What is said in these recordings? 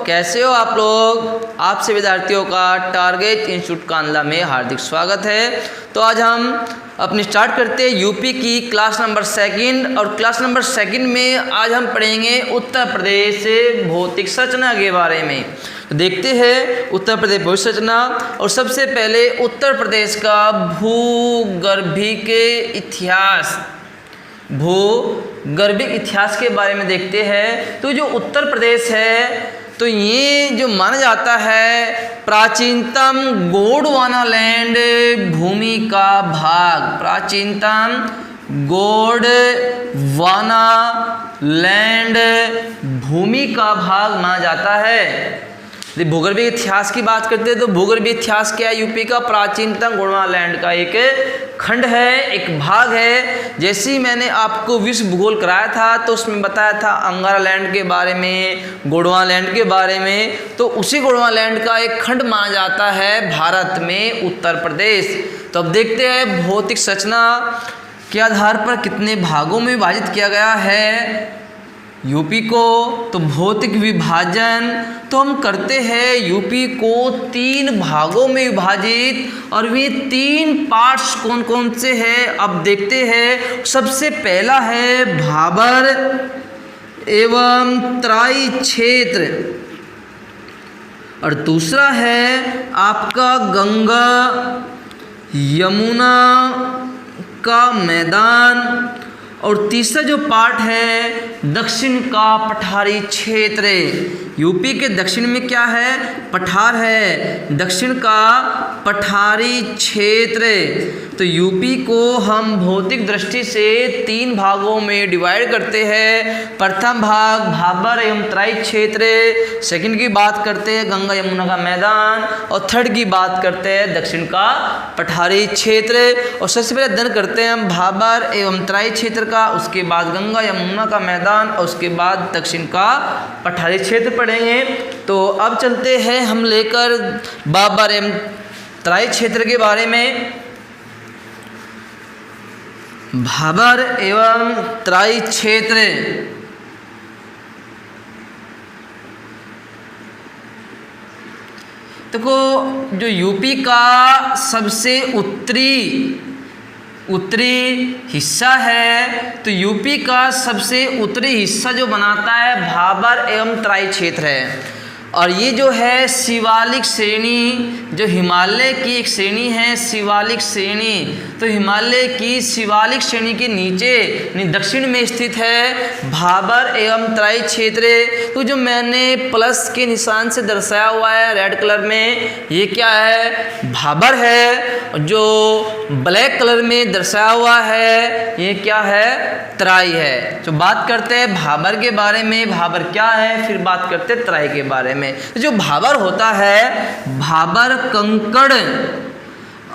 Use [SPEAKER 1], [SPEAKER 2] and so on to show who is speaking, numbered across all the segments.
[SPEAKER 1] कैसे हो आप लोग। आप सभी विद्यार्थियों का टारगेट इंस्टीट्यूट कांडला में हार्दिक स्वागत है। तो आज हम अपनी स्टार्ट करते हैं यूपी की क्लास नंबर सेकंड। और क्लास नंबर सेकंड में आज हम पढ़ेंगे उत्तर प्रदेश से भौतिक संरचना के बारे में। तो देखते हैं उत्तर प्रदेश भौतिक संरचना। और सबसे पहले उत्तर प्रदेश का भूगर्भिक इतिहास, भूगर्भिक इतिहास के बारे में देखते हैं। तो जो उत्तर प्रदेश है तो ये जो माना जाता है प्राचीनतम गोंडवाना लैंड भूमि का भाग, प्राचीनतम गोंडवाना लैंड भूमि का भाग माना जाता है। भूगर्भिक इतिहास की बात करते हैं तो भूगर्भिक इतिहास क्या है, यूपी का प्राचीनतम गोंडवाना लैंड का एक खंड है, एक भाग है। जैसे ही मैंने आपको विश्व भूगोल कराया था तो उसमें बताया था अंगारा लैंड के बारे में, गोंडवाना लैंड के बारे में। तो उसी गोंडवाना लैंड का एक खंड माना जाता है भारत में उत्तर प्रदेश। तो अब देखते हैं भौतिक संरचना के आधार पर कितने भागों में विभाजित किया गया है यूपी को। तो भौतिक विभाजन तो हम करते हैं यूपी को 3 भागों में विभाजित। और वे 3 पार्ट्स कौन कौन से हैं अब देखते हैं। सबसे पहला है भाबर एवं तराई क्षेत्र, और दूसरा है आपका गंगा यमुना का मैदान, और तीसरा जो पार्ट है दक्षिण का पठारी क्षेत्र। यूपी के दक्षिण में क्या है, पठार है, दक्षिण का पठारी क्षेत्र। तो यूपी को हम भौतिक दृष्टि से 3 भागों में डिवाइड करते हैं। प्रथम भाग भाबर एवं तराई क्षेत्र, सेकंड की बात करते हैं गंगा यमुना का मैदान, और थर्ड की बात करते हैं दक्षिण का पठारी क्षेत्र। और सबसे पहले अध्ययन करते हैं हम भाबर एवं तराई क्षेत्र का, उसके बाद गंगा यमुना का मैदान, और उसके बाद दक्षिण का पठारी क्षेत्र पढ़ेंगे। तो अब चलते हैं हम लेकर भाबर एवं तराई क्षेत्र के बारे में। भाबर एवं तराई क्षेत्र देखो, जो यूपी का सबसे उत्तरी हिस्सा है, तो यूपी का सबसे उत्तरी हिस्सा जो बनाता है भाबर एवं तराई क्षेत्र है। और ये जो है शिवालिक श्रेणी, जो हिमालय की एक श्रेणी है शिवालिक श्रेणी, तो हिमालय की शिवालिक श्रेणी के नीचे दक्षिण में स्थित है भाबर एवं तराई क्षेत्र। तो जो मैंने प्लस के निशान से दर्शाया हुआ है रेड कलर में, ये क्या है, भाबर है। जो ब्लैक कलर में दर्शाया हुआ है ये क्या है, तराई है। तो बात करते हैं भाबर के बारे में, भाबर क्या है, फिर बात करते हैं तराई के बारे में। जो भाबर होता है, भाबर कंकड़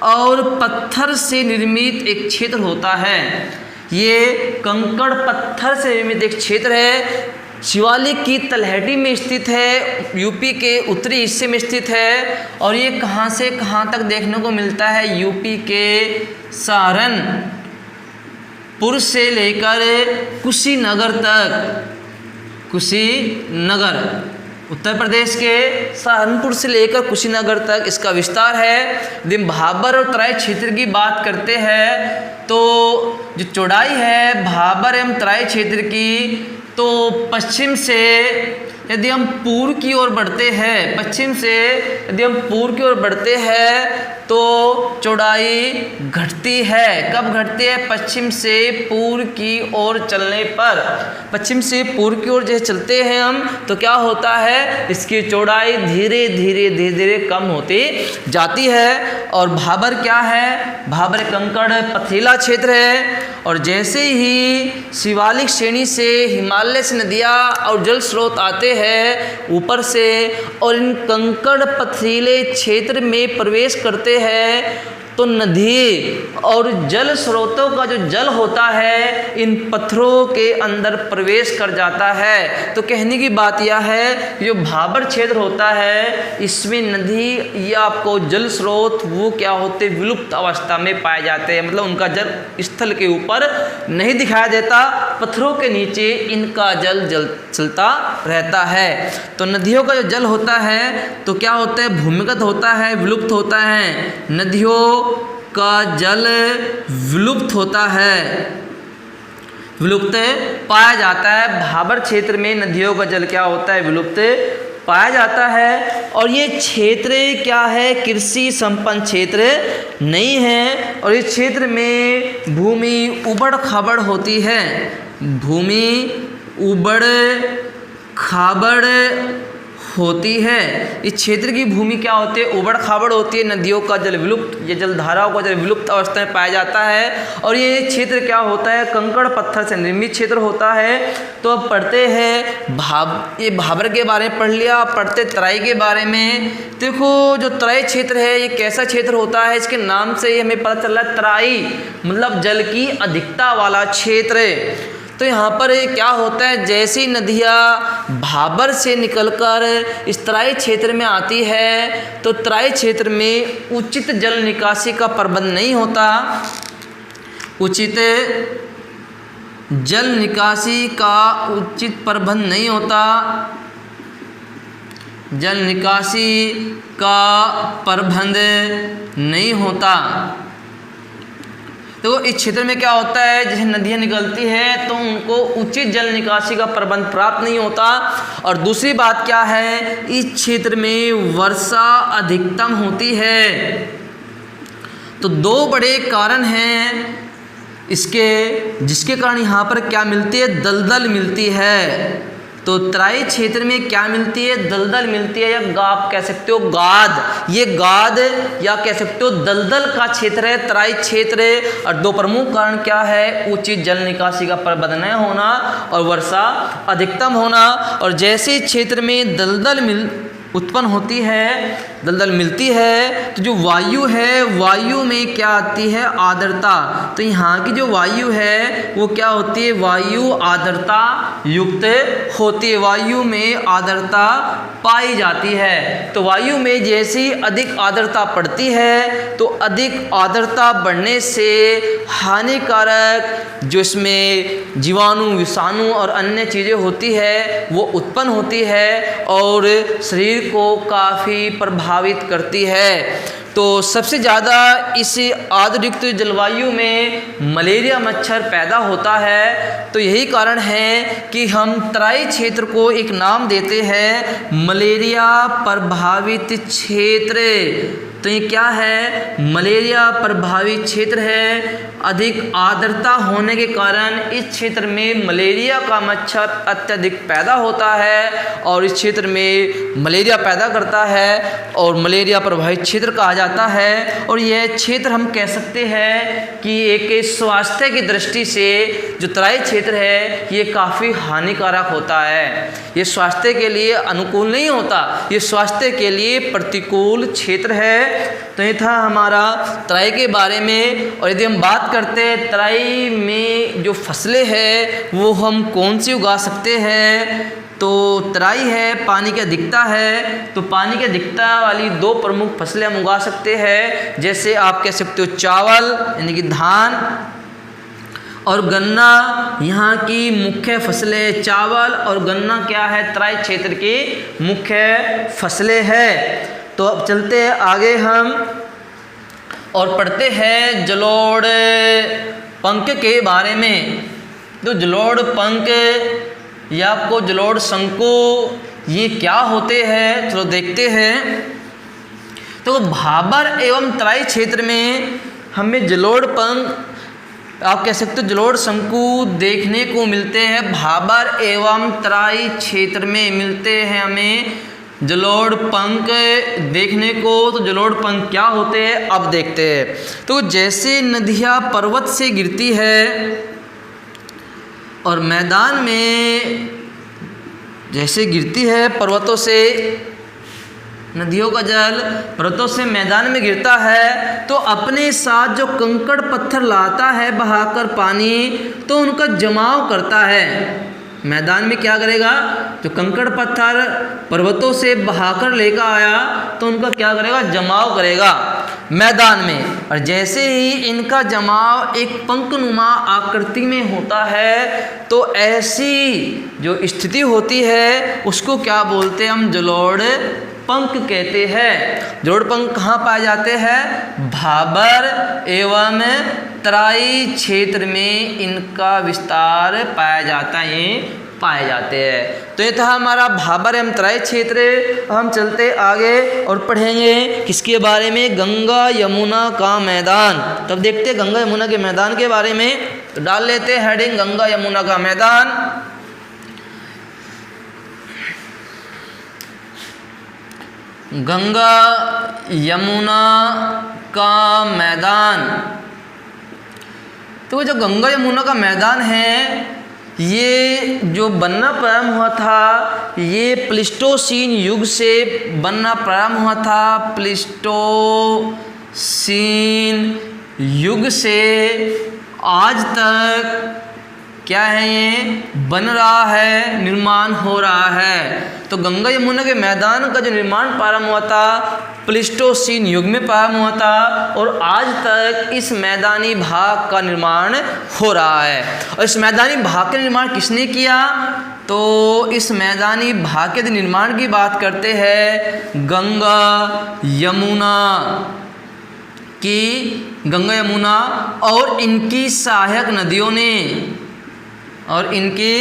[SPEAKER 1] और पत्थर से निर्मित एक क्षेत्र होता है। ये कंकड़ पत्थर से निर्मित एक क्षेत्र है, शिवालिक की तलहटी में स्थित है, यूपी के उत्तरी हिस्से में स्थित है। और ये कहाँ से कहाँ तक देखने को मिलता है, यूपी के सहारनपुर से लेकर कुशीनगर तक, कुशीनगर उत्तर प्रदेश के सहारनपुर से लेकर कुशीनगर तक इसका विस्तार है। यदि भाबर और तराई क्षेत्र की बात करते हैं तो जो चौड़ाई है भाबर एवं तराई क्षेत्र की, तो पश्चिम से यदि हम पूर्व की ओर बढ़ते हैं, पश्चिम से यदि हम पूर्व की ओर बढ़ते हैं तो चौड़ाई घटती है। कब घटती है, पश्चिम से पूर्व की ओर चलने पर। पश्चिम से पूर्व की ओर जैसे चलते हैं हम तो क्या होता है, इसकी चौड़ाई धीरे धीरे कम होती जाती है। और भाबर क्या है, भाबर कंकड़ पथरीला क्षेत्र है। और जैसे ही शिवालिक श्रेणी से हिमालय से नदियाँ और जल स्रोत आते हैं ऊपर से, और इन कंकड़ पथरीले क्षेत्र में प्रवेश करते हैं तो नदी और जल स्रोतों का जो जल होता है इन पत्थरों के अंदर प्रवेश कर जाता है। तो कहने की बात यह है, जो भाबर क्षेत्र होता है इसमें नदी या आपको जल स्रोत वो क्या होते, विलुप्त अवस्था में पाए जाते हैं। मतलब उनका जल स्थल के ऊपर नहीं दिखाई देता, पत्थरों के नीचे इनका जल चलता रहता है। तो नदियों का जो जल होता है तो क्या होता है, भूमिगत होता है, विलुप्त होता है। नदियों का जल विलुप्त होता है, विलुप्त पाया जाता है। भाबर क्षेत्र में नदियों का जल क्या होता है, विलुप्त पाया जाता है। और ये क्षेत्र क्या है, कृषि संपन्न क्षेत्र नहीं है। और इस क्षेत्र में भूमि उबड़ खाबड़ होती है, भूमि उबड़ खाबड़ होती है। इस क्षेत्र की भूमि क्या होती है, उबड़ खाबड़ होती है। नदियों का जल विलुप्त, ये जल धाराओं का जल विलुप्त अवस्था में पाया जाता है। और ये क्षेत्र क्या होता है, कंकड़ पत्थर से निर्मित क्षेत्र होता है। तो अब पढ़ते हैं ये भाबर के बारे में पढ़ लिया, पढ़ते तराई के बारे में। देखो जो तराई क्षेत्र है ये कैसा क्षेत्र होता है, इसके नाम से ही हमें पता चल रहा है तराई मतलब जल की अधिकता वाला क्षेत्र। तो यहाँ पर क्या होता है, जैसी नदियाँ भाबर से निकलकर इस तराई क्षेत्र में आती है तो तराई क्षेत्र में उचित जल निकासी का प्रबंध नहीं होता, उचित जल निकासी का उचित प्रबंध नहीं होता, जल निकासी का प्रबंध नहीं होता। तो इस क्षेत्र में क्या होता है, जैसे नदियाँ निकलती है तो उनको उचित जल निकासी का प्रबंध प्राप्त नहीं होता। और दूसरी बात क्या है, इस क्षेत्र में वर्षा अधिकतम होती है। तो दो बड़े कारण हैं इसके, जिसके कारण यहाँ पर क्या मिलती है, दलदल मिलती है। तो तराई क्षेत्र में क्या मिलती है, दलदल मिलती है, या आप कह सकते हो गाद। ये गाद या कह सकते हो दलदल का क्षेत्र है तराई क्षेत्र। और दो प्रमुख कारण क्या है, उचित जल निकासी का प्रबंध न होना और वर्षा अधिकतम होना। और जैसे क्षेत्र में दलदल उत्पन्न होती है, दलदल मिलती है, तो जो वायु है वायु में क्या आती है, आर्द्रता। तो यहाँ की जो वायु है वो क्या होती है, वायु आर्द्रता युक्त होती है, वायु में आर्द्रता पाई जाती है। तो वायु में जैसी अधिक आर्द्रता पड़ती है तो अधिक आर्द्रता बढ़ने से हानिकारक जो इसमें जीवाणु, विषाणु और अन्य चीज़ें होती है वो उत्पन्न होती है और शरीर को काफ़ी प्रभावित करती है। तो सबसे ज़्यादा इस आर्द्रयुक्त जलवायु में मलेरिया मच्छर पैदा होता है। तो यही कारण है कि हम तराई क्षेत्र को एक नाम देते हैं मलेरिया प्रभावित क्षेत्र। तो ये क्या है, मलेरिया प्रभावित क्षेत्र है। अधिक आर्द्रता होने के कारण इस क्षेत्र में मलेरिया का मच्छर अत्यधिक पैदा होता है और इस क्षेत्र में मलेरिया पैदा करता है और मलेरिया प्रभावित क्षेत्र कहा जाता है। और यह क्षेत्र हम कह सकते हैं कि एक स्वास्थ्य की दृष्टि से जो तराई क्षेत्र है ये काफ़ी हानिकारक होता है, ये स्वास्थ्य के लिए अनुकूल नहीं होता, ये स्वास्थ्य के लिए प्रतिकूल क्षेत्र है। तो ये था हमारा तराई के बारे में। और यदि हम बात करते हैं तराई में जो फसलें हैं वो हम कौन सी उगा सकते हैं, तो तराई है, पानी की अधिकता है, तो पानी की अधिकता वाली दो प्रमुख फसलें हम उगा सकते हैं। जैसे आप कह सकते हो चावल यानी कि धान और गन्ना, यहाँ की मुख्य फसलें चावल और गन्ना क्या है, तराई क्षेत्र की मुख्य फसलें हैं। तो अब चलते हैं आगे हम और पढ़ते हैं जलोढ़ पंख के बारे में। तो जलोढ़ पंख या आपको जलोढ़ शंकु ये क्या होते हैं, चलो देखते हैं। तो भाबर एवं तराई क्षेत्र में हमें जलोढ़ पंख आप कह सकते हो जलोढ़ शंकु देखने को मिलते हैं। भाबर एवं तराई क्षेत्र में मिलते हैं हमें जलोढ़ पंख देखने को। तो जलोढ़ पंख क्या होते हैं अब देखते हैं। तो जैसे नदियाँ पर्वत से गिरती है और मैदान में जैसे गिरती है पर्वतों से नदियों का जल पर्वतों से मैदान में गिरता है तो अपने साथ जो कंकड़ पत्थर लाता है बहाकर पानी, तो उनका जमाव करता है। मैदान में क्या करेगा, जो कंकड़ पत्थर पर्वतों से बहाकर लेकर आया तो उनका क्या करेगा, जमाव करेगा मैदान में। और जैसे ही इनका जमाव एक पंखनुमा आकृति में होता है तो ऐसी जो स्थिति होती है उसको क्या बोलते हैं हम, जलोढ़ पंख कहते हैं। जलोढ़ पंख कहाँ पाए जाते हैं, भाबर एवं तराई क्षेत्र में इनका विस्तार पाया जाता है, ये पाए जाते हैं। तो ये था हमारा भाबर एवं तराई क्षेत्र। हम चलते आगे और पढ़ेंगे किसके बारे में, गंगा यमुना का मैदान। तब देखते गंगा यमुना के मैदान के बारे में। तो डाल लेते हेडिंग गंगा यमुना का मैदान। गंगा यमुना का मैदान। तो जो गंगा यमुना का मैदान है ये जो बनना प्रारंभ हुआ था, ये प्लीस्टोसीन युग से बनना प्रारंभ हुआ था। प्लीस्टोसीन युग से आज तक क्या है, ये बन रहा है, निर्माण हो रहा है। तो गंगा यमुना के मैदान का जो निर्माण प्रारंभ हुआ था प्लीस्टोसीन युग में प्रारंभ हुआ था और आज तक इस मैदानी भाग का निर्माण हो रहा है। और इस मैदानी भाग का निर्माण किसने किया, तो इस मैदानी भाग के निर्माण की बात करते हैं गंगा यमुना की, गंगा यमुना और इनकी सहायक नदियों ने, और इनकी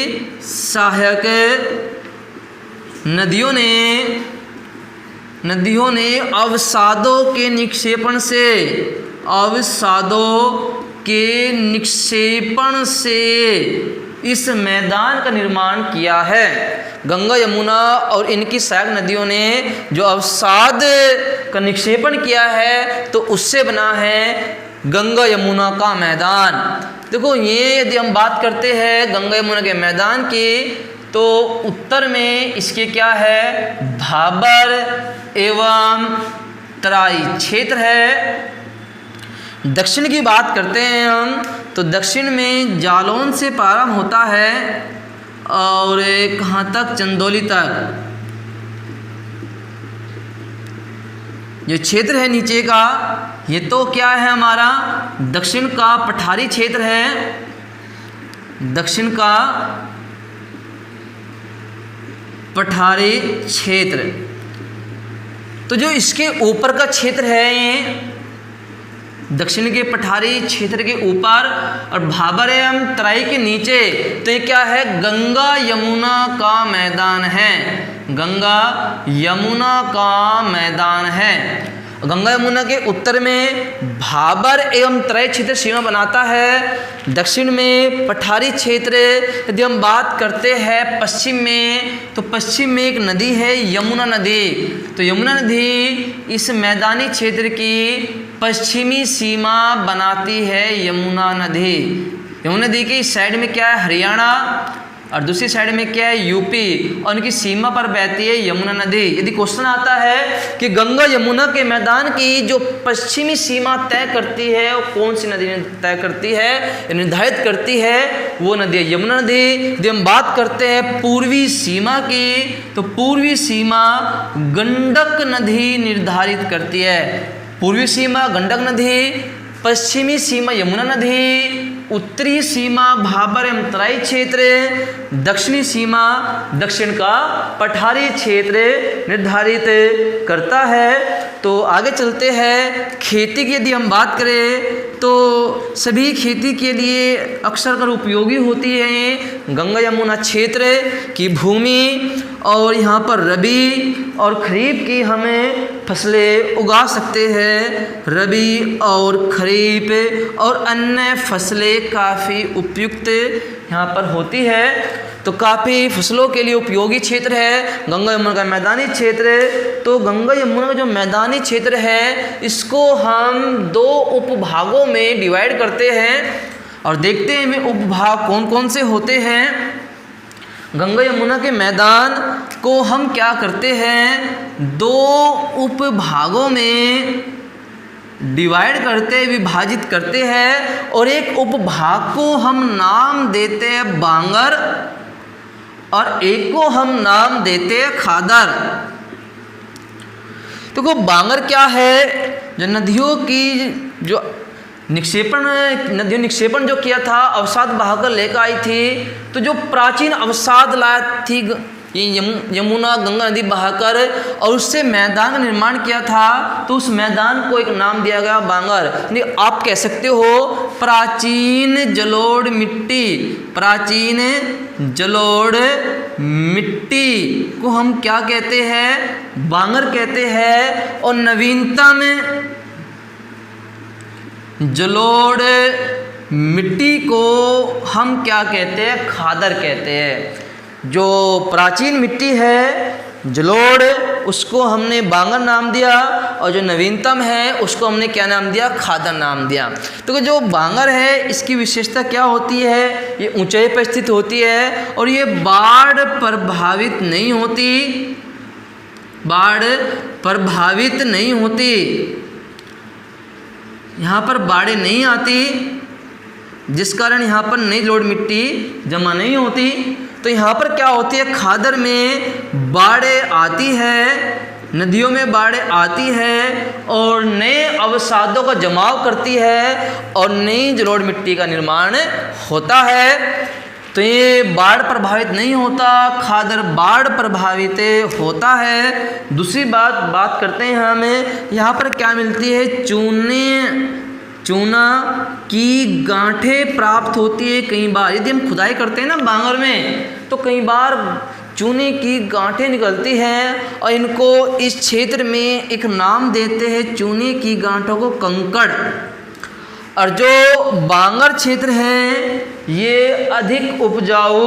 [SPEAKER 1] सहायक नदियों ने अवसादों के निक्षेपण से इस मैदान का निर्माण किया है। गंगा यमुना और इनकी सहायक नदियों ने जो अवसाद का निक्षेपण किया है तो उससे बना है गंगा यमुना का मैदान। देखो ये यदि हम बात करते हैं गंगा यमुना के मैदान की तो उत्तर में इसके क्या है, भाबर एवं तराई क्षेत्र है। दक्षिण की बात करते हैं हम तो दक्षिण में जालौन से प्रारंभ होता है और कहाँ तक, चंदौली तक। जो क्षेत्र है नीचे का ये तो क्या है हमारा, दक्षिण का पठारी क्षेत्र है। दक्षिण का पठारी क्षेत्र। तो जो इसके ऊपर का क्षेत्र है ये दक्षिण के पठारी क्षेत्र के ऊपर और भाबर एवं तराई के नीचे, तो ये क्या है, गंगा यमुना का मैदान है। गंगा यमुना का मैदान है। गंगा यमुना के उत्तर में भाबर एवं तराई क्षेत्र सीमा बनाता है। दक्षिण में पठारी क्षेत्र। यदि हम बात करते हैं पश्चिम में तो पश्चिम में एक नदी है यमुना नदी। तो यमुना नदी इस मैदानी क्षेत्र की पश्चिमी सीमा बनाती है यमुना नदी। यमुना नदी की इस साइड में क्या है, हरियाणा, और दूसरी साइड में क्या है, यूपी, और उनकी सीमा पर बहती है यमुना नदी। यदि क्वेश्चन आता है कि गंगा यमुना के मैदान की जो पश्चिमी सीमा तय करती है वो कौन सी नदी तय करती है, निर्धारित करती है, वो नदी है यमुना नदी। यदि हम बात करते हैं पूर्वी सीमा की तो पूर्वी सीमा गंडक नदी निर्धारित करती है। पूर्वी सीमा गंडक नदी, पश्चिमी सीमा यमुना नदी, उत्तरी सीमा भाबर एवं तराई क्षेत्र, दक्षिणी सीमा दक्षिण का पठारी क्षेत्र निर्धारित करता है। तो आगे चलते हैं। खेती की यदि हम बात करें तो सभी खेती के लिए अक्सर कर उपयोगी होती है गंगा यमुना क्षेत्र की भूमि, और यहाँ पर रबी और खरीफ की हमें फसलें उगा सकते हैं। रबी और खरीफ और अन्य फसलें काफ़ी उपयुक्त यहाँ पर होती है। तो काफ़ी फसलों के लिए उपयोगी क्षेत्र है गंगा यमुना का मैदानी क्षेत्र। तो गंगा यमुना का जो मैदानी क्षेत्र है इसको हम दो उपभागों में डिवाइड करते हैं और देखते हैं में उपभाग कौन कौन से होते हैं। गंगा यमुना के मैदान को हम क्या करते हैं, दो उपभागों में डिवाइड करते, विभाजित करते हैं, और एक उपभाग को हम नाम देते हैं बांगर और एक को हम नाम देते हैं खादर। तो वो बांगर क्या है, जो नदियों की जो निक्षेपण जो किया था, अवसाद बहाकर लेकर आई थी, तो जो प्राचीन अवसाद लाई थी ये यमुना गंगा नदी बहाकर, और उससे मैदान का निर्माण किया था, तो उस मैदान को एक नाम दिया गया बांगर। यानी आप कह सकते हो प्राचीन जलोढ़ मिट्टी, प्राचीन जलोढ़ मिट्टी को हम क्या कहते हैं, बांगर कहते हैं। और नवीनतम जलोढ़ मिट्टी को हम क्या कहते हैं, खादर कहते हैं। जो प्राचीन मिट्टी है जलोढ़, उसको हमने बांगर नाम दिया, और जो नवीनतम है उसको हमने क्या नाम दिया, खादर नाम दिया। तो जो बांगर है इसकी विशेषता क्या होती है, ये ऊंचाई पर स्थित होती है और ये बाढ़ प्रभावित नहीं होती, बाढ़ प्रभावित नहीं होती, यहाँ पर बाढ़ें नहीं आती, जिस कारण यहाँ पर नई जलोढ़ मिट्टी जमा नहीं होती। तो यहाँ पर क्या होती है, खादर में बाढ़ें आती है, नदियों में बाढ़ें आती है और नए अवसादों का जमाव करती है और नई जलोढ़ मिट्टी का निर्माण होता है। तो ये बाढ़ प्रभावित नहीं होता, खादर बाढ़ प्रभावित होता है। दूसरी बात करते हैं, हमें यहाँ पर क्या मिलती है, चूना की गांठें प्राप्त होती है। कई बार यदि हम खुदाई करते हैं ना बांगर में, तो कई बार चूने की गांठें निकलती हैं और इनको इस क्षेत्र में एक नाम देते हैं, चूने की गांठों को कंकड़। और जो बांगर क्षेत्र है ये अधिक उपजाऊ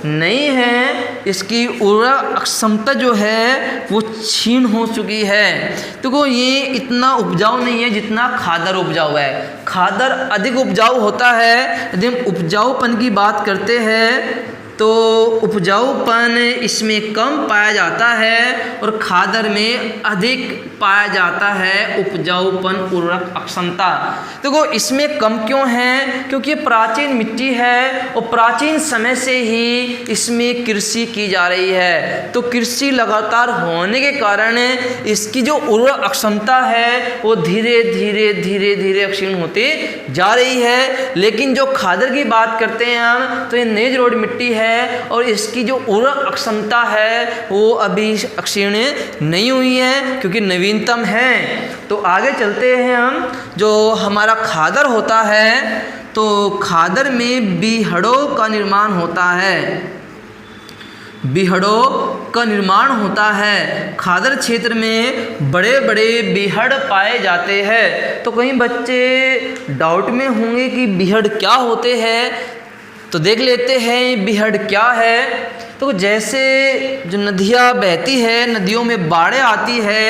[SPEAKER 1] नहीं है, इसकी उर्वरक क्षमता जो है वो क्षीण हो चुकी है। तो वो ये इतना उपजाऊ नहीं है जितना खादर उपजाऊ है। खादर अधिक उपजाऊ होता है। यदि हम उपजाऊपन की बात करते हैं तो उपजाऊपन इसमें कम पाया जाता है और खादर में अधिक पाया जाता है उपजाऊपन, उर्वरक अक्षमता। तो वो इसमें कम क्यों है, क्योंकि प्राचीन मिट्टी है और प्राचीन समय से ही इसमें कृषि की जा रही है। तो कृषि लगातार होने के कारण इसकी जो उर्वरक अक्षमता है वो धीरे धीरे क्षीण होती जा रही है। लेकिन जो खादर की बात करते हैं हम, तो ये नई जलोढ़ मिट्टी है और इसकी जो उर्वरक अक्षमता है वो अभी क्षीण नहीं हुई है क्योंकि नवीनतम है। तो आगे चलते हैं हम, जो हमारा खादर होता है, तो खादर में बीहड़ों का निर्माण होता है, बीहड़ों का निर्माण होता है। खादर क्षेत्र में बड़े बड़े बीहड़ पाए जाते हैं। तो कई बच्चे डाउट में होंगे कि बीहड़ क्या होते हैं, तो देख लेते हैं बीहड़ क्या है। तो जैसे जो नदियाँ बहती है, नदियों में बाढ़ें आती है,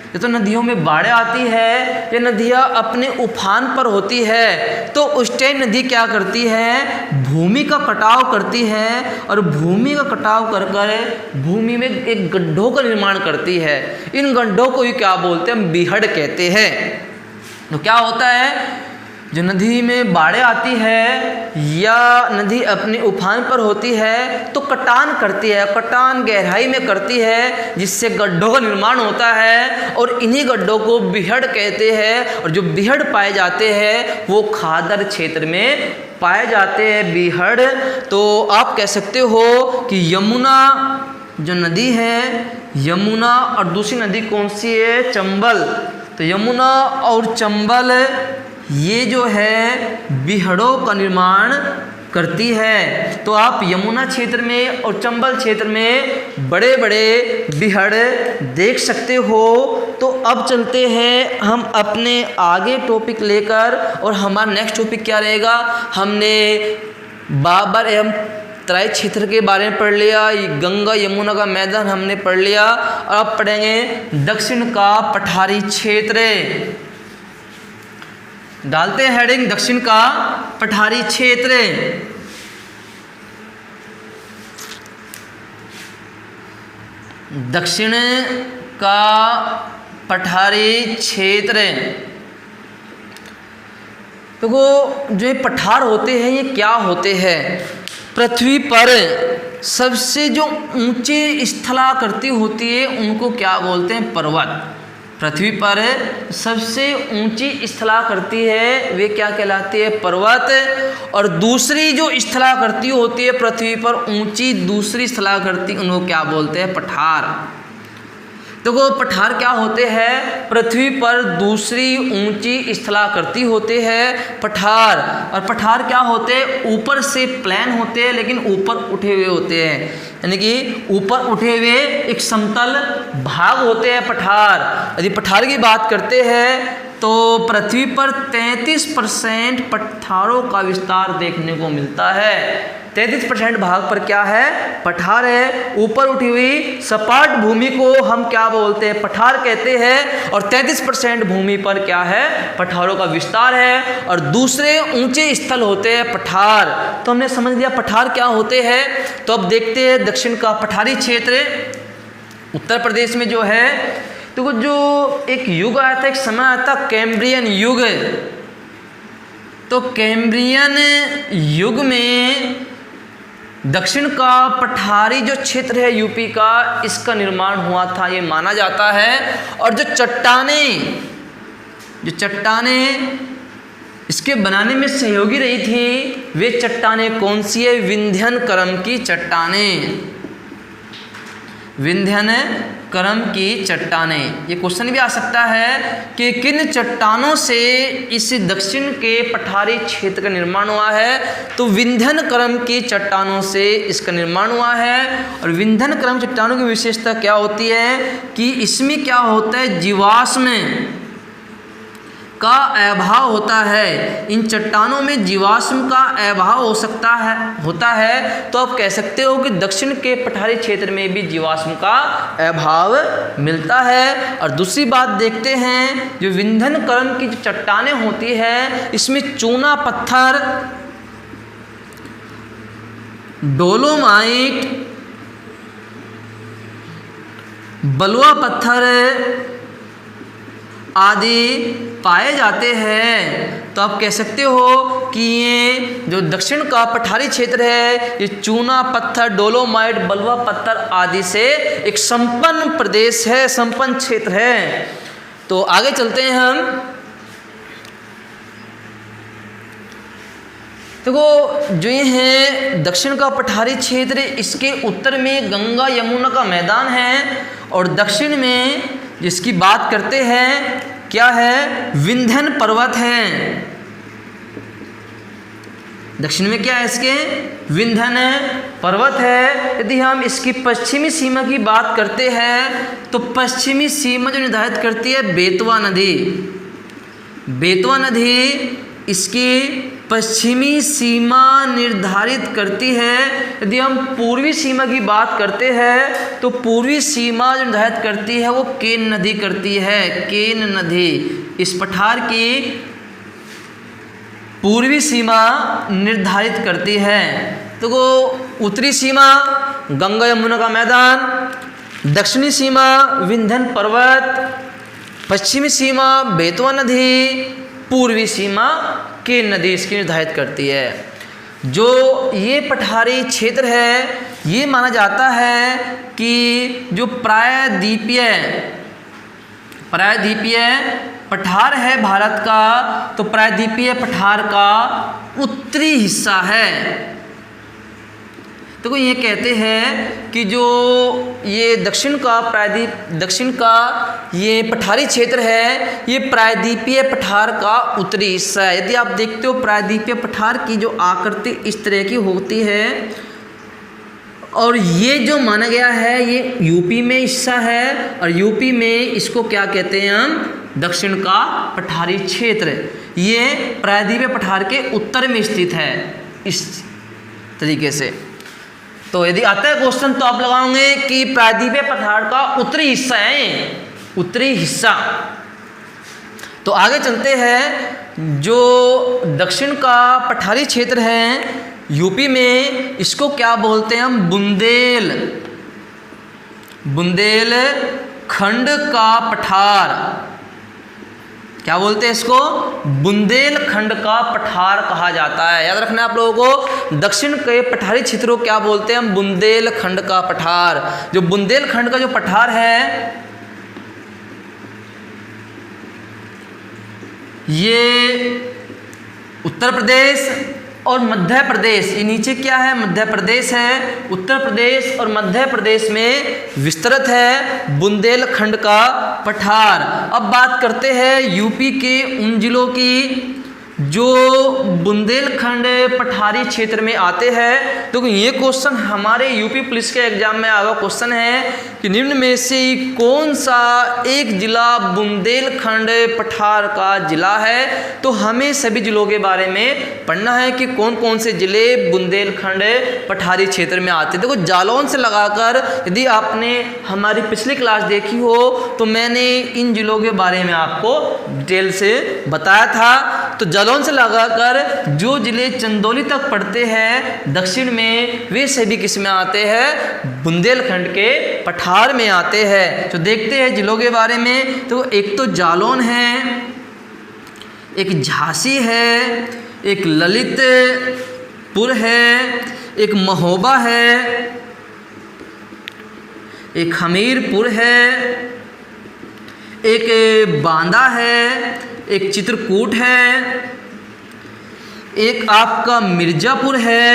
[SPEAKER 1] ये तो नदियों में बाढ़ें आती है, ये नदियाँ अपने उफान पर होती है, तो उस टाइम नदी क्या करती है, भूमि का कटाव करती है और भूमि का कटाव कर कर भूमि में एक गड्ढों का निर्माण करती है। इन गड्ढों को ही क्या बोलते हैं, हम बीहड़ कहते हैं। तो क्या होता है, जो नदी में बाढ़ें आती है या नदी अपने उफान पर होती है तो कटान करती है, कटान गहराई में करती है, जिससे गड्ढों का निर्माण होता है और इन्हीं गड्ढों को बीहड़ कहते हैं। और जो बीहड़ पाए जाते हैं वो खादर क्षेत्र में पाए जाते हैं बीहड़। तो आप कह सकते हो कि यमुना जो नदी है, यमुना और दूसरी नदी कौन सी है, चंबल। तो यमुना और चंबल ये जो है बीहड़ों का निर्माण करती है। तो आप यमुना क्षेत्र में और चंबल क्षेत्र में बड़े बड़े बीहड़ देख सकते हो। तो अब चलते हैं हम अपने आगे टॉपिक लेकर, और हमारा नेक्स्ट टॉपिक क्या रहेगा, हमने बाबर एवं तराई क्षेत्र के बारे में पढ़ लिया, गंगा यमुना का मैदान हमने पढ़ लिया, और अब पढ़ेंगे दक्षिण का पठारी क्षेत्र। डालते हैं हेडिंग दक्षिण का पठारी क्षेत्र। दक्षिण का पठारी क्षेत्र। तो वो जो ये पठार होते हैं ये क्या होते हैं? पृथ्वी पर सबसे जो ऊंची स्थलाकृति होती है उनको क्या बोलते हैं? पर्वत। पृथ्वी पर सबसे ऊंची स्थलाकृति है वे क्या कहलाती है? पर्वत। और दूसरी जो स्थलाकृति होती है पृथ्वी पर ऊंची दूसरी स्थलाकृति उनको क्या बोलते हैं? पठार। तो वो पठार क्या होते हैं? पृथ्वी पर दूसरी ऊंची स्थलाकृति होते हैं पठार। और पठार क्या होते हैं? ऊपर से प्लेन होते हैं लेकिन ऊपर उठे हुए होते हैं, यानी कि ऊपर उठे हुए एक समतल भाग होते हैं पठार। यदि पठार की बात करते हैं तो पृथ्वी पर 33% पठारों का विस्तार देखने को मिलता है। 33% भाग पर क्या है? पठार है। ऊपर उठी हुई सपाट भूमि को हम क्या बोलते हैं? पठार कहते हैं। और 33% भूमि पर क्या है? पठारों का विस्तार है। और दूसरे ऊंचे स्थल होते हैं पठार। तो हमने समझ लिया पठार क्या होते हैं। तो अब देखते हैं दक्षिण का पठारी क्षेत्र उत्तर प्रदेश में जो है। तो वो जो एक युग आया था, एक समय आया था कैम्ब्रियन युग। तो कैम्ब्रियन युग में दक्षिण का पठारी जो क्षेत्र है यूपी का, इसका निर्माण हुआ था ये माना जाता है। और जो चट्टानें इसके बनाने में सहयोगी रही थी वे चट्टानें कौन सी है? विंध्यन क्रम की चट्टानें। विंध्यन क्रम की चट्टानें। ये क्वेश्चन भी आ सकता है कि किन चट्टानों से इस दक्षिण के पठारी क्षेत्र का निर्माण हुआ है? तो विंध्यन क्रम की चट्टानों से इसका निर्माण हुआ है। और विंध्यन क्रम चट्टानों की विशेषता क्या होती है कि इसमें क्या होता है? जीवाश्म का अभाव होता है। इन चट्टानों में जीवाश्म का अभाव होता है। तो आप कह सकते हो कि दक्षिण के पठारी क्षेत्र में भी जीवाश्म का अभाव मिलता है। और दूसरी बात देखते हैं, जो विंध्यन क्रम की जो चट्टानें होती है इसमें चूना पत्थर, डोलोमाइट, बलुआ पत्थर आदि पाए जाते हैं। तो आप कह सकते हो कि ये जो दक्षिण का पठारी क्षेत्र है ये चूना पत्थर, डोलोमाइट, बलुआ पत्थर आदि से एक संपन्न प्रदेश है, संपन्न क्षेत्र है। तो आगे चलते हैं हम। देखो जो ये है दक्षिण का पठारी क्षेत्र, इसके उत्तर में गंगा यमुना का मैदान है। और दक्षिण में जिसकी बात करते हैं क्या है? विंध्यन पर्वत है। दक्षिण में क्या है इसके? विंध्यन पर्वत है। यदि हम इसकी पश्चिमी सीमा की बात करते हैं तो पश्चिमी सीमा जो निर्धारित करती है बेतवा नदी। बेतवा नदी इसकी पश्चिमी सीमा निर्धारित करती है। यदि हम पूर्वी सीमा की बात करते हैं तो पूर्वी सीमा जो निर्धारित करती है वो केन नदी करती है। केन नदी इस पठार की पूर्वी सीमा निर्धारित करती है। तो वो उत्तरी सीमा गंगा यमुना का मैदान, दक्षिणी सीमा विंध्यन पर्वत, पश्चिमी सीमा बेतवा नदी, पूर्वी सीमा केन नदी इसकी निर्धारित करती है। जो ये पठारी क्षेत्र है ये माना जाता है कि जो प्रायद्वीपीय पठार है भारत का, तो प्रायद्वीपीय पठार का उत्तरी हिस्सा है। तो ये कहते हैं कि जो ये दक्षिण का ये पठारी क्षेत्र है ये प्रायद्वीपीय पठार का उत्तरी हिस्सा है। यदि आप देखते हो प्रायद्वीपीय पठार की जो आकृति इस तरह की होती है और ये जो माना गया है ये यूपी में हिस्सा है। और यूपी में इसको क्या कहते हैं हम? दक्षिण का पठारी क्षेत्र। ये प्रायद्वीपीय पठार के उत्तर में स्थित है इस तरीके से। तो यदि आता है क्वेश्चन तो आप लगाओगे कि प्रायद्वीपीय पठार का उत्तरी हिस्सा है, उत्तरी हिस्सा। तो आगे चलते हैं। जो दक्षिण का पठारी क्षेत्र है यूपी में इसको क्या बोलते हैं हम? बुंदेलखंड का पठार, क्या बोलते हैं इसको? बुंदेलखंड का पठार कहा जाता है। याद रखना आप लोगों को, दक्षिण के पठारी क्षेत्रों क्या बोलते हैं हम? बुंदेलखंड का पठार। जो बुंदेलखंड का जो पठार है ये उत्तर प्रदेश और मध्य प्रदेश, ये नीचे क्या है? मध्य प्रदेश है। उत्तर प्रदेश और मध्य प्रदेश में विस्तृत है बुंदेलखंड का पठार। अब बात करते हैं यूपी के उन जिलों की जो बुंदेलखंड पठारी क्षेत्र में आते हैं। तो ये क्वेश्चन हमारे यूपी पुलिस के एग्जाम में आया क्वेश्चन है कि निम्न में से कौन सा एक जिला बुंदेलखंड पठार का जिला है? तो हमें सभी जिलों के बारे में पढ़ना है कि कौन कौन से जिले बुंदेलखंड पठारी क्षेत्र में आते हैं। देखो जालौन से लगाकर, यदि आपने हमारी पिछली क्लास देखी हो तो मैंने इन जिलों के बारे में आपको डिटेल से बताया था। तो जालौन से लगाकर जो जिले चंदौली तक पड़ते हैं दक्षिण में, वे सभी किस में आते हैं? बुंदेलखंड के पठार में आते हैं। तो देखते हैं जिलों के बारे में। तो एक तो जालौन है, एक झांसी है, एक ललितपुर है, एक महोबा है, एक हमीरपुर है, एक बांदा है, एक चित्रकूट है, एक आपका मिर्ज़ापुर है,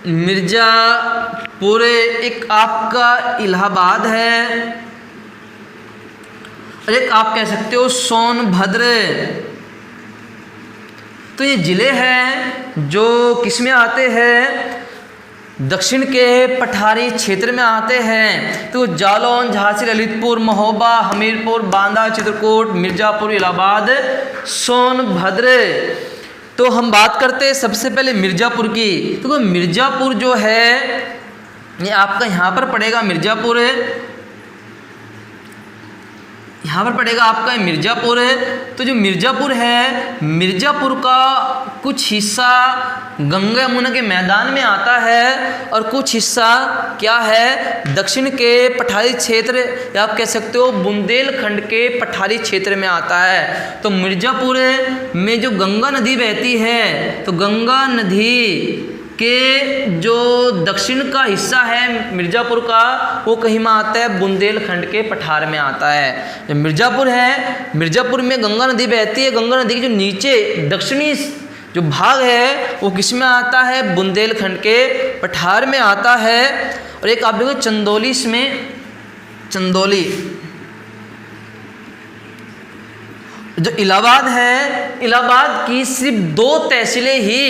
[SPEAKER 1] मिर्ज़ापुर, एक आपका इलाहाबाद है, और एक आप कह सकते हो सोनभद्र। तो ये ज़िले हैं जो किस में आते हैं? दक्षिण के पठारी क्षेत्र में आते हैं। तो जालौन, झांसी, ललितपुर, महोबा, हमीरपुर, बांदा, चित्रकूट, मिर्ज़ापुर, इलाहाबाद, सोनभद्र। तो हम बात करते हैं सबसे पहले मिर्ज़ापुर की। तो मिर्ज़ापुर जो है ये आपका यहाँ पर पड़ेगा, मिर्ज़ापुर यहाँ पर पड़ेगा आपका मिर्ज़ापुर। तो जो मिर्ज़ापुर है, मिर्ज़ापुर का कुछ हिस्सा गंगा यमुना के मैदान में आता है और कुछ हिस्सा क्या है? दक्षिण के पठारी क्षेत्र, या आप कह सकते हो बुंदेलखंड के पठारी क्षेत्र में आता है। तो मिर्ज़ापुर में जो गंगा नदी बहती है, तो गंगा नदी के जो दक्षिण का हिस्सा है मिर्ज़ापुर का, वो कहीं में आता है? बुंदेलखंड के पठार में आता है। जो मिर्ज़ापुर है, मिर्ज़ापुर में गंगा नदी बहती है। गंगा नदी के जो नीचे दक्षिणी जो भाग है वो किस में आता है? बुंदेलखंड के पठार में आता है। और एक आप देखो चंदौली, इसमें चंदौली जो इलाहाबाद है, इलाहाबाद की सिर्फ 2 तहसीलें ही,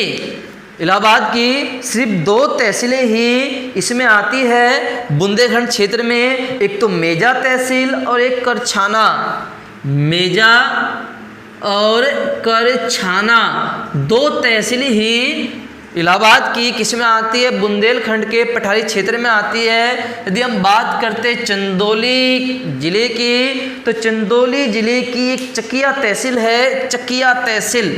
[SPEAKER 1] इलाहाबाद की सिर्फ 2 तहसीलें ही इसमें आती है बुंदेलखंड क्षेत्र में। एक तो मेजा तहसील और एक करछाना। मेजा और करछाना 2 तहसील ही इलाहाबाद की किस में आती है? बुंदेलखंड के पठारी क्षेत्र में आती है। यदि हम बात करते चंदौली जिले की, तो चंदौली जिले की एक चकिया तहसील है, चकिया तहसील।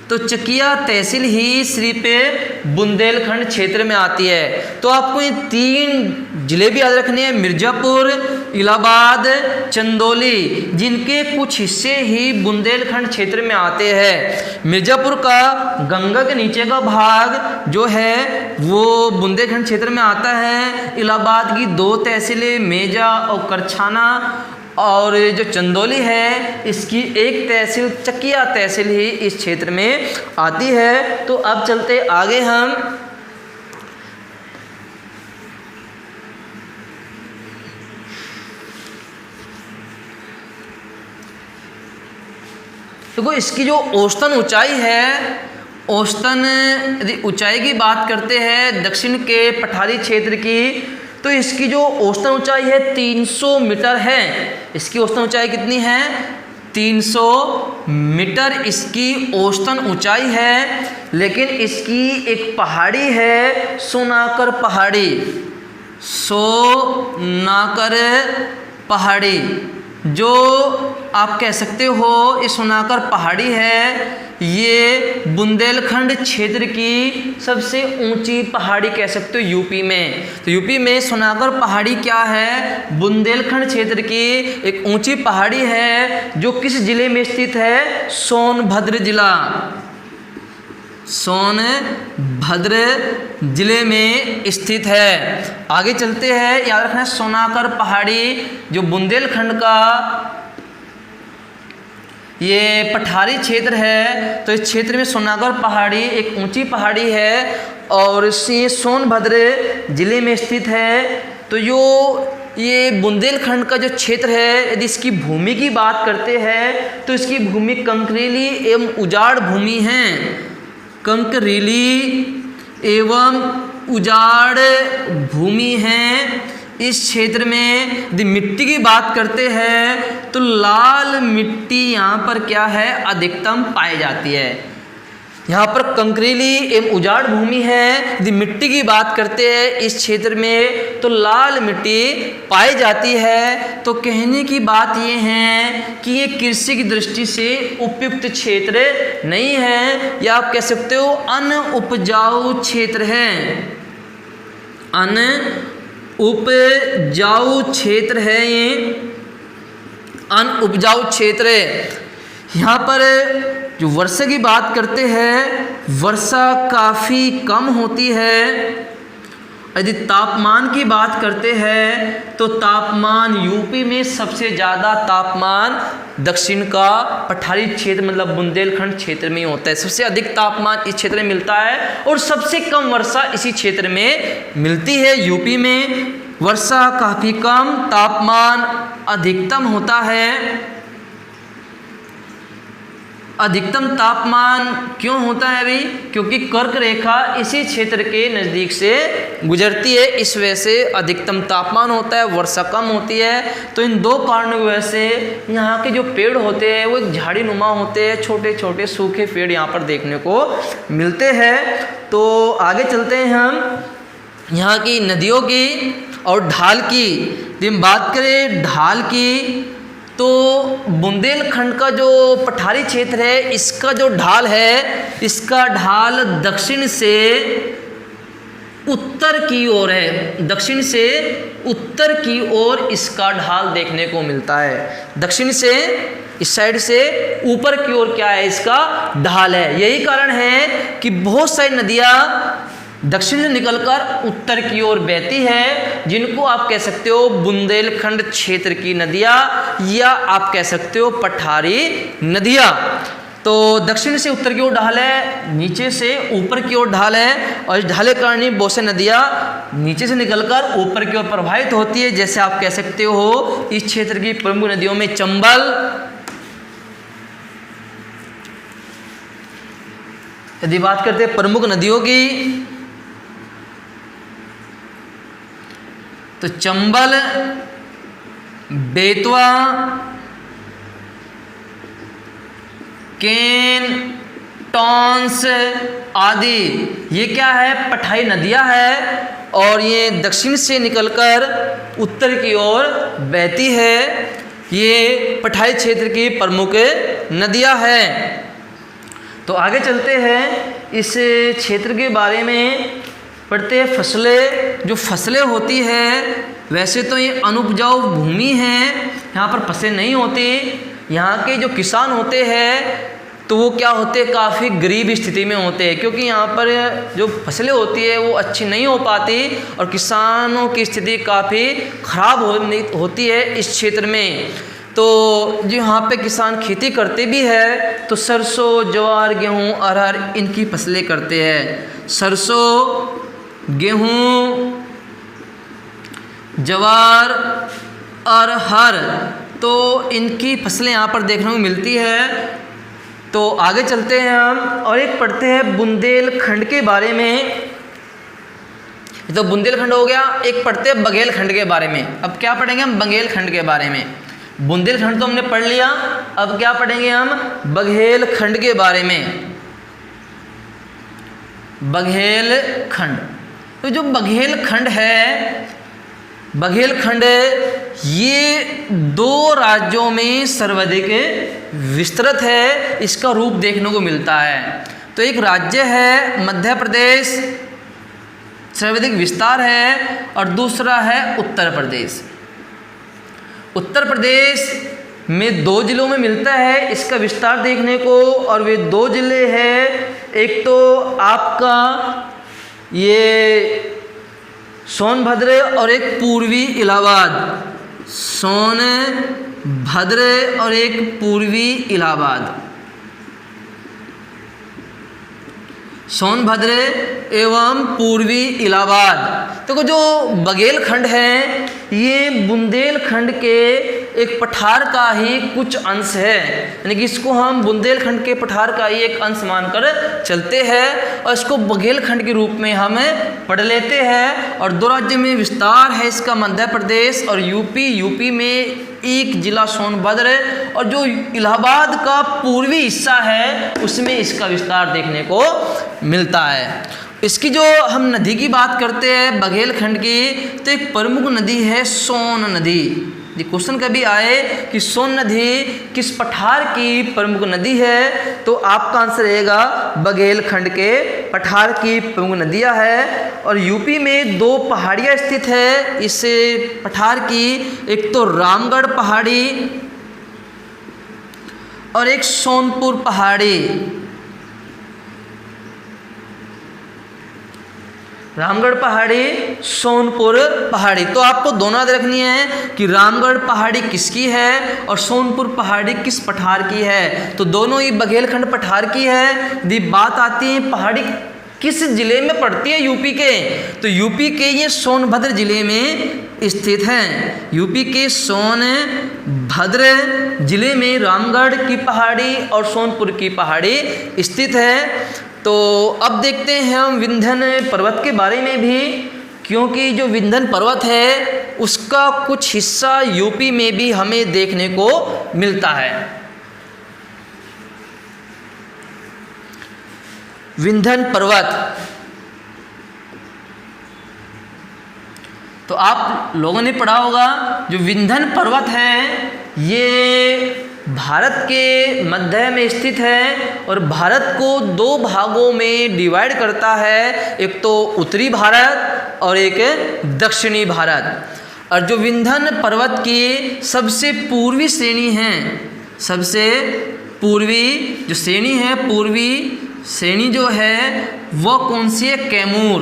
[SPEAKER 1] तो चकिया तहसील ही सिर्फ बुंदेलखंड क्षेत्र में आती है। तो आपको ये 3 जिले भी याद रखने हैं, मिर्ज़ापुर, इलाहाबाद, चंदौली, जिनके कुछ हिस्से ही बुंदेलखंड क्षेत्र में आते हैं। मिर्ज़ापुर का गंगा के नीचे का भाग जो है वो बुंदेलखंड क्षेत्र में आता है। इलाहाबाद की 2 तहसीलें मेजा और करछाना, और जो चंदौली है इसकी एक तहसील चकिया तहसील ही इस क्षेत्र में आती है। तो अब चलते आगे हम। देखो इसकी जो औसतन ऊंचाई है, औसतन यदि ऊंचाई की बात करते हैं दक्षिण के पठारी क्षेत्र की, तो इसकी जो औसतन ऊंचाई है 300 मीटर है। इसकी औसतन ऊंचाई कितनी है? 300 मीटर इसकी औसतन ऊंचाई है। लेकिन इसकी एक पहाड़ी है, सोनाकर पहाड़ी। सोनाकर पहाड़ी जो आप कह सकते हो ये सोनाकर पहाड़ी है, ये बुंदेलखंड क्षेत्र की सबसे ऊंची पहाड़ी कह सकते हो यूपी में। तो यूपी में सोनागर पहाड़ी क्या है? बुंदेलखंड क्षेत्र की एक ऊंची पहाड़ी है जो किस जिले में स्थित है? सोनभद्र जिला, सोनभद्र जिले में स्थित है। आगे चलते हैं, याद रखना सोनागर पहाड़ी जो बुंदेलखंड का ये पठारी क्षेत्र है, तो इस क्षेत्र में सोनागर पहाड़ी एक ऊंची पहाड़ी है और ये सोनभद्र जिले में स्थित है। तो ये बुंदेलखंड का जो क्षेत्र है, यदि इसकी भूमि की बात करते हैं तो इसकी भूमि कंकरीली एवं उजाड़ भूमि है। कंकरीली एवं उजाड़ भूमि है। इस क्षेत्र में यदि मिट्टी की बात करते हैं तो लाल मिट्टी यहाँ पर क्या है? अधिकतम पाई जाती है। यहाँ पर कंकरीली एवं उजाड़ भूमि है। यदि मिट्टी की बात करते हैं इस क्षेत्र में तो लाल मिट्टी पाई जाती है। तो कहने की बात ये है कि ये कृषि की दृष्टि से उपयुक्त क्षेत्र नहीं है, या आप कह सकते हो अनउपजाऊ क्षेत्र है। अनउपजाऊ क्षेत्र है, ये अनउपजाऊ क्षेत्र है। यहाँ पर जो वर्षा की बात करते हैं, वर्षा काफ़ी कम होती है। यदि तापमान की बात करते हैं तो तापमान यूपी में सबसे ज़्यादा तापमान दक्षिण का पठारी क्षेत्र मतलब बुंदेलखंड क्षेत्र में होता है। सबसे अधिक तापमान इस क्षेत्र में मिलता है और सबसे कम वर्षा इसी क्षेत्र में मिलती है। यूपी में वर्षा काफ़ी कम, तापमान अधिकतम होता है। अधिकतम तापमान क्यों होता है भाई? क्योंकि कर्क रेखा इसी क्षेत्र के नज़दीक से गुजरती है, इस वजह से अधिकतम तापमान होता है, वर्षा कम होती है। तो इन दो कारणों की वजह से यहाँ के जो पेड़ होते हैं वो एक झाड़ी नुमा होते हैं, छोटे छोटे सूखे पेड़ यहाँ पर देखने को मिलते हैं। तो आगे चलते हैं हम यहाँ की नदियों की और ढाल की। यदि हम बात करें ढाल की तो बुंदेलखंड का जो पठारी क्षेत्र है इसका जो ढाल है, इसका ढाल दक्षिण से उत्तर की ओर है। दक्षिण से उत्तर की ओर इसका ढाल देखने को मिलता है। दक्षिण से इस साइड से ऊपर की ओर क्या है? इसका ढाल है। यही कारण है कि बहुत सारी नदियाँ दक्षिण से निकलकर उत्तर की ओर बहती है, जिनको आप कह सकते हो बुंदेलखंड क्षेत्र की नदियाँ, या आप कह सकते हो पठारी नदियाँ। तो दक्षिण से उत्तर की ओर ढाल है, नीचे से ऊपर की ओर ढाल है, और इस ढाले कारण ही बहुत सी नदियाँ नीचे से निकलकर ऊपर की ओर प्रवाहित होती है। जैसे आप कह सकते हो इस क्षेत्र की प्रमुख नदियों में चंबल, यदि बात करते हैं प्रमुख नदियों की तो चंबल, बेतवा, केन, टॉन्स आदि ये क्या है? पठारी नदियां है और ये दक्षिण से निकलकर उत्तर की ओर बहती है। ये पठारी क्षेत्र की प्रमुख नदियां हैं। तो आगे चलते हैं, इस क्षेत्र के बारे में पढ़ते हैं। फसलें, जो फसलें होती है वैसे तो ये अनुपजाऊ भूमि है, यहाँ पर फसलें नहीं होती। यहाँ के जो किसान होते हैं तो वो क्या होते हैं? काफ़ी गरीब स्थिति में होते हैं, क्योंकि यहाँ पर जो फसलें होती है वो अच्छी नहीं हो पाती और किसानों की स्थिति काफ़ी ख़राब होती है इस क्षेत्र में। तो जो यहाँ पे किसान खेती करते भी है तो सरसों, ज्वार, गेहूँ, अरहर इनकी फसलें करते हैं। सरसों, गेहूँ, ज्वार, अरहर, तो इनकी फसलें यहाँ पर देखने को मिलती है। तो आगे चलते हैं हम और एक पढ़ते हैं बुंदेलखंड के बारे में। तो बुंदेलखंड हो गया, एक पढ़ते हैं बघेलखंड के बारे में। अब क्या पढ़ेंगे हम? बघेलखंड के बारे में। बुंदेलखंड तो हमने पढ़ लिया, अब क्या पढ़ेंगे हम? बघेलखंड के बारे में। बघेलखंड, तो जो बघेलखंड है, बघेलखंड ये 2 राज्यों में सर्वाधिक विस्तृत है, इसका रूप देखने को मिलता है। तो एक राज्य है मध्य प्रदेश, सर्वाधिक विस्तार है, और दूसरा है उत्तर प्रदेश। उत्तर प्रदेश में 2 जिलों में मिलता है इसका विस्तार देखने को, और वे 2 जिले हैं, एक तो आपका ये सोनभद्र और एक पूर्वी इलाहाबाद। सोनभद्र और एक पूर्वी इलाहाबाद। सोनभद्र एवं पूर्वी इलाहाबाद। तो जो बघेलखंड है ये बुंदेलखंड के एक पठार का ही कुछ अंश है, यानी कि इसको हम बुंदेलखंड के पठार का ही एक अंश मानकर चलते हैं और इसको बघेलखंड के रूप में हम पढ़ लेते हैं। और 2 राज्य में विस्तार है इसका मध्य प्रदेश और यूपी। यूपी में एक जिला सोनभद्र, और जो इलाहाबाद का पूर्वी हिस्सा है उसमें इसका विस्तार देखने को मिलता है। इसकी जो हम नदी की बात करते हैं बघेलखंड की, तो एक प्रमुख नदी है सोन नदी। ये क्वेश्चन कभी आए कि सोन नदी किस पठार की प्रमुख नदी है, तो आपका आंसर रहेगा बघेलखंड के पठार की प्रमुख नदियां है। और यूपी में 2 पहाड़ियां स्थित है इस पठार की, एक तो रामगढ़ पहाड़ी और एक सोनपुर पहाड़ी। रामगढ़ पहाड़ी, सोनपुर पहाड़ी। तो आपको दोनों याद रखनी है कि रामगढ़ पहाड़ी किसकी है और सोनपुर पहाड़ी किस पठार की है। तो दोनों ही बघेलखंड पठार की है। यदि बात आती है पहाड़ी किस जिले में पड़ती है यूपी के, तो यूपी के ये सोनभद्र जिले में स्थित हैं। यूपी के सोनभद्र जिले में रामगढ़ की पहाड़ी और सोनपुर की पहाड़ी स्थित है। तो अब देखते हैं हम विंध्य पर्वत के बारे में भी, क्योंकि जो विंध्य पर्वत है उसका कुछ हिस्सा यूपी में भी हमें देखने को मिलता है। विंध्य पर्वत, तो आप लोगों ने पढ़ा होगा जो विंध्य पर्वत है ये भारत के मध्य में स्थित है और भारत को 2 भागों में डिवाइड करता है, एक तो उत्तरी भारत और एक दक्षिणी भारत। और जो विंध्य पर्वत की सबसे पूर्वी श्रेणी है, सबसे पूर्वी जो श्रेणी है, पूर्वी श्रेणी जो है वह कौन सी है? कैमूर।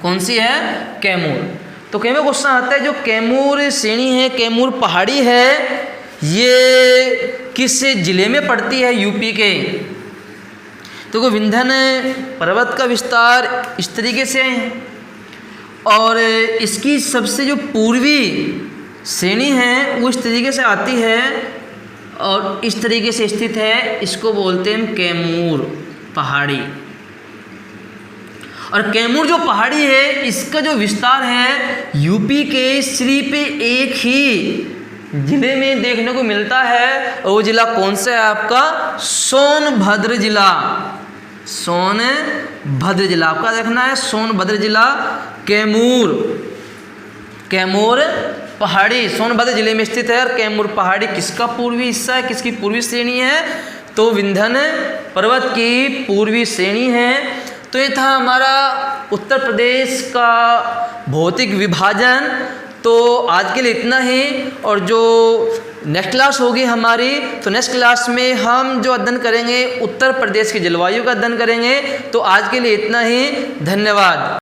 [SPEAKER 1] कौन सी है? कैमूर। तो कैमूर क्वेश्चन आता है, जो कैमूर श्रेणी है, कैमूर पहाड़ी है, ये किस जिले में पड़ती है? यूपी के। तो विंध्य पर्वत का विस्तार इस तरीके से है और इसकी सबसे जो पूर्वी श्रेणी है वो इस तरीके से आती है और इस तरीके से स्थित है, इसको बोलते हैं कैमूर पहाड़ी। और कैमूर जो पहाड़ी है इसका जो विस्तार है यूपी के सिर्फ एक ही जिले में देखने को मिलता है, और वो जिला कौन सा है आपका? सोनभद्र जिला। सोनभद्र जिला आपका देखना है, सोनभद्र जिला। कैमूर, कैमूर पहाड़ी सोनभद्र जिले में स्थित है। और कैमूर पहाड़ी किसका पूर्वी हिस्सा है, किसकी पूर्वी श्रेणी है? तो विंध्य पर्वत की पूर्वी श्रेणी है। तो ये था हमारा उत्तर प्रदेश का भौतिक विभाजन। तो आज के लिए इतना ही, और जो नेक्स्ट क्लास होगी हमारी, तो नेक्स्ट क्लास में हम जो अध्ययन करेंगे उत्तर प्रदेश की जलवायु का अध्ययन करेंगे। तो आज के लिए इतना ही, धन्यवाद।